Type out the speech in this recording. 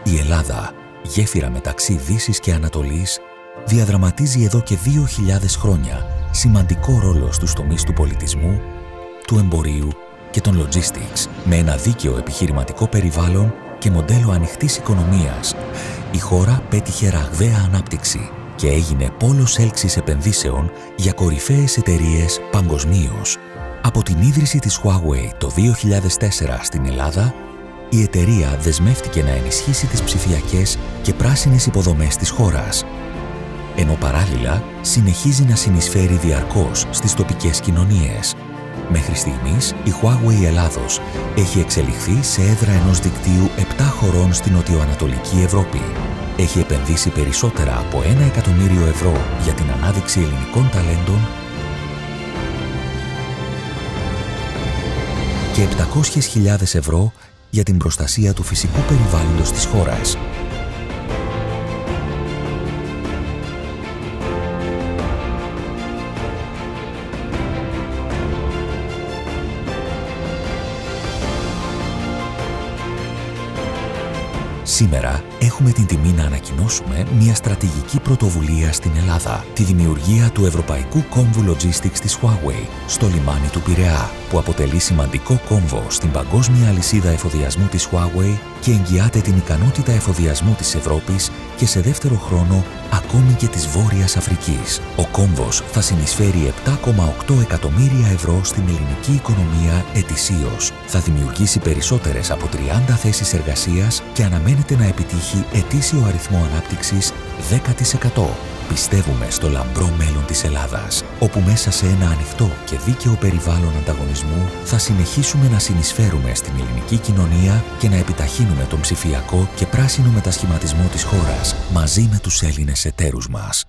Η Ελλάδα, γέφυρα μεταξύ Δύσης και Ανατολής, διαδραματίζει εδώ και 2.000 χρόνια σημαντικό ρόλο στους τομείς του πολιτισμού, του εμπορίου και των logistics. Με ένα δίκαιο επιχειρηματικό περιβάλλον και μοντέλο ανοιχτής οικονομίας, η χώρα πέτυχε ραγδαία ανάπτυξη και έγινε πόλος έλξης επενδύσεων για κορυφαίες εταιρείες παγκοσμίως. Από την ίδρυση της Huawei το 2004 στην Ελλάδα, η εταιρεία δεσμεύτηκε να ενισχύσει τις ψηφιακές και πράσινες υποδομές της χώρας, ενώ παράλληλα συνεχίζει να συνεισφέρει διαρκώς στις τοπικές κοινωνίες. Μέχρι στιγμής, η Huawei Ελλάδος έχει εξελιχθεί σε έδρα ενός δικτύου 7 χωρών στην νοτιοανατολική Ευρώπη. Έχει επενδύσει περισσότερα από 1 εκατομμύριο ευρώ για την ανάδειξη ελληνικών ταλέντων και 700.000 ευρώ για την προστασία του φυσικού περιβάλλοντος της χώρας. Σήμερα έχουμε την τιμή να ανακοινώσουμε μια στρατηγική πρωτοβουλία στην Ελλάδα, τη δημιουργία του Ευρωπαϊκού Κόμβου Logistics της Huawei στο λιμάνι του Πειραιά, που αποτελεί σημαντικό κόμβο στην παγκόσμια αλυσίδα εφοδιασμού της Huawei και εγγυάται την ικανότητα εφοδιασμού της Ευρώπης και σε δεύτερο χρόνο ακόμη και της Βόρειας Αφρικής. Ο κόμβος θα συνεισφέρει 7,8 εκατομμύρια ευρώ στην ελληνική οικονομία ετησίως. Θα δημιουργήσει περισσότερες από 30 θέσεις εργασίας και αναμένεται να επιτύχει ετήσιο αριθμό ανάπτυξης 10%. Πιστεύουμε στο λαμπρό μέλλον της Ελλάδας, όπου μέσα σε ένα ανοιχτό και δίκαιο περιβάλλον ανταγωνισμού θα συνεχίσουμε να συνεισφέρουμε στην ελληνική κοινωνία και να επιταχύνουμε τον ψηφιακό και πράσινο μετασχηματισμό της χώρας μαζί με τους Έλληνες εταίρους μας.